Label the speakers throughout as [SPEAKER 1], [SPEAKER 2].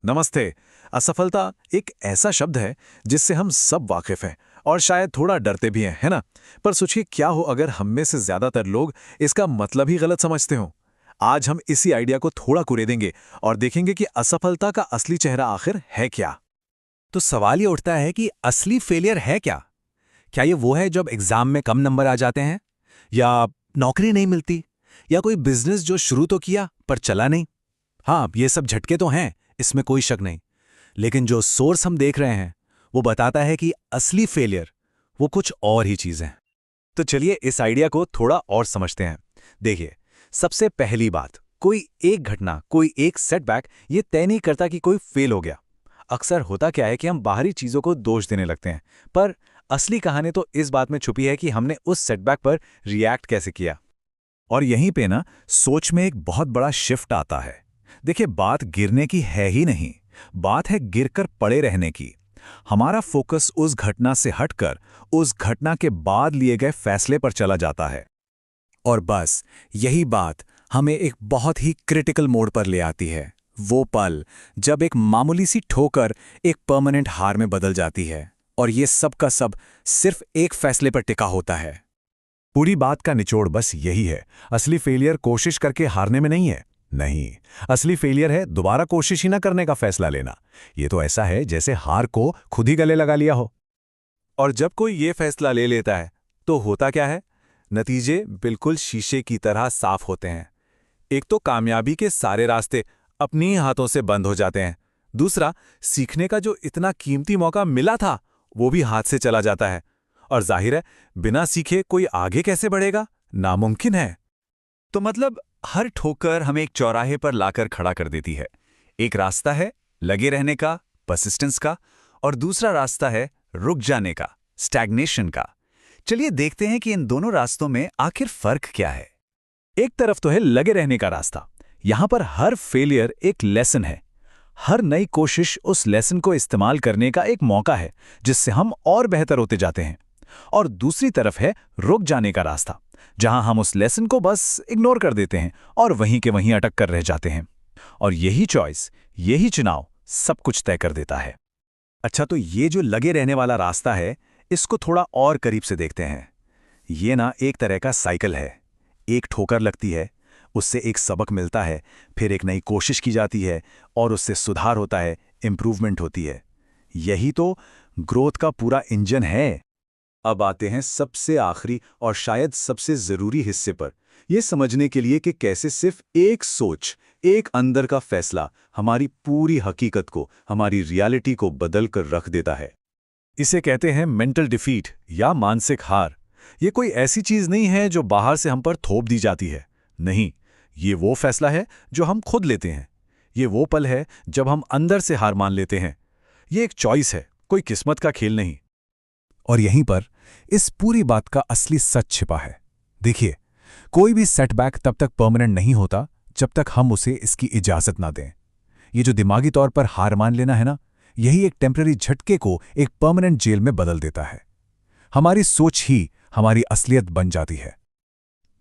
[SPEAKER 1] नमस्ते। असफलता एक ऐसा शब्द है जिससे हम सब वाकिफ हैं और शायद थोड़ा डरते भी हैं, है ना? पर सोचिए क्या हो अगर हम में से ज्यादातर लोग इसका मतलब ही गलत समझते हों। आज हम इसी आइडिया को थोड़ा कुरेदेंगे और देखेंगे कि असफलता का असली चेहरा आखिर है क्या।
[SPEAKER 2] तो सवाल ये उठता है कि असली फेलियर है क्या? क्या ये वो है जब एग्जाम में कम नंबर आ जाते हैं, या नौकरी नहीं मिलती, या कोई बिजनेस जो शुरू तो किया पर चला नहीं? हाँ, ये सब झटके तो हैं, इसमें कोई शक नहीं। लेकिन जो सोर्स हम देख रहे हैं वो बताता है कि असली फेलियर वो कुछ और ही चीज है।
[SPEAKER 1] तो चलिए इस आइडिया को थोड़ा और समझते हैं। देखिए, सबसे पहली बात, कोई एक घटना, कोई एक सेटबैक ये तय नहीं करता कि कोई फेल हो गया। अक्सर होता क्या है कि हम बाहरी चीजों को दोष देने लगते हैं, पर असली कहानी तो इस बात में छुपी है कि हमने उस सेटबैक पर रिएक्ट कैसे किया। और यहीं पे ना सोच में एक बहुत बड़ा शिफ्ट आता है। देखिए, बात गिरने की है ही नहीं, बात है गिरकर पड़े रहने की। हमारा फोकस उस घटना से हटकर उस घटना के बाद लिए गए फैसले पर चला जाता है। और बस यही बात हमें एक बहुत ही क्रिटिकल मोड़ पर ले आती है। वो पल जब एक मामूली सी ठोकर एक परमानेंट हार में बदल जाती है, और ये सब का सब सिर्फ एक फैसले पर टिका होता है। पूरी बात का निचोड़ बस यही है, असली फेलियर कोशिश करके हारने में नहीं है। नहीं, असली फेलियर है दोबारा कोशिश ही ना करने का फैसला लेना। ये तो ऐसा है जैसे हार को खुद ही गले लगा लिया हो। और जब कोई ये फैसला ले लेता है तो होता क्या है? नतीजे बिल्कुल शीशे की तरह साफ होते हैं। एक तो कामयाबी के सारे रास्ते अपनी ही हाथों से बंद हो जाते हैं। दूसरा, सीखने का जो इतना कीमती मौका मिला था वो भी हाथ से चला जाता है। और जाहिर है, बिना सीखे कोई आगे कैसे बढ़ेगा? नामुमकिन है।
[SPEAKER 3] तो मतलब हर ठोकर हमें एक चौराहे पर लाकर खड़ा कर देती है। एक रास्ता है लगे रहने का, परसिस्टेंस का, और दूसरा रास्ता है रुक जाने का, स्टैग्नेशन का। चलिए देखते हैं कि इन दोनों रास्तों में आखिर फर्क क्या है।
[SPEAKER 1] एक तरफ तो है लगे रहने का रास्ता। यहां पर हर फेलियर एक लेसन है। हर नई कोशिश उस लेसन को इस्तेमाल करने का एक मौका है जिससे हम और बेहतर होते जाते हैं। और दूसरी तरफ है रुक जाने का रास्ता, जहां हम उस लेसन को बस इग्नोर कर देते हैं और वहीं के वहीं अटक कर रह जाते हैं। और यही चॉइस, यही चुनाव सब कुछ तय कर देता है। अच्छा, तो ये जो लगे रहने वाला रास्ता है, इसको थोड़ा और करीब से देखते हैं। ये ना एक तरह का साइकिल है। एक ठोकर लगती है, उससे एक सबक मिलता है, फिर एक नई कोशिश की जाती है और उससे सुधार होता है, इंप्रूवमेंट होती है। यही तो ग्रोथ का पूरा इंजन है। अब आते हैं सबसे आखिरी और शायद सबसे जरूरी हिस्से पर, यह समझने के लिए कि कैसे सिर्फ एक सोच, एक अंदर का फैसला हमारी पूरी हकीकत को, हमारी रियलिटी को बदल कर रख देता है। इसे कहते हैं मेंटल डिफीट या मानसिक हार। ये कोई ऐसी चीज नहीं है जो बाहर से हम पर थोप दी जाती है। नहीं, ये वो फैसला है जो हम खुद लेते हैं। ये वो पल है जब हम अंदर से हार मान लेते हैं। ये एक चॉइस है, कोई किस्मत का खेल नहीं। और यहीं पर इस पूरी बात का असली सच छिपा है। देखिए, कोई भी सेटबैक तब तक परमानेंट नहीं होता जब तक हम उसे इसकी इजाजत ना दें। ये जो दिमागी तौर पर हार मान लेना है ना, यही एक टेम्पररी झटके को एक परमानेंट जेल में बदल देता है। हमारी सोच ही हमारी असलियत बन जाती है।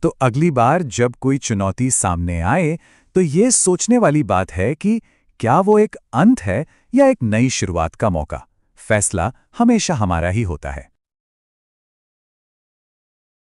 [SPEAKER 1] तो अगली बार जब कोई चुनौती सामने आए तो ये सोचने वाली बात है कि क्या वो एक अंत है या एक नई शुरुआत का मौका। फैसला हमेशा हमारा ही होता है।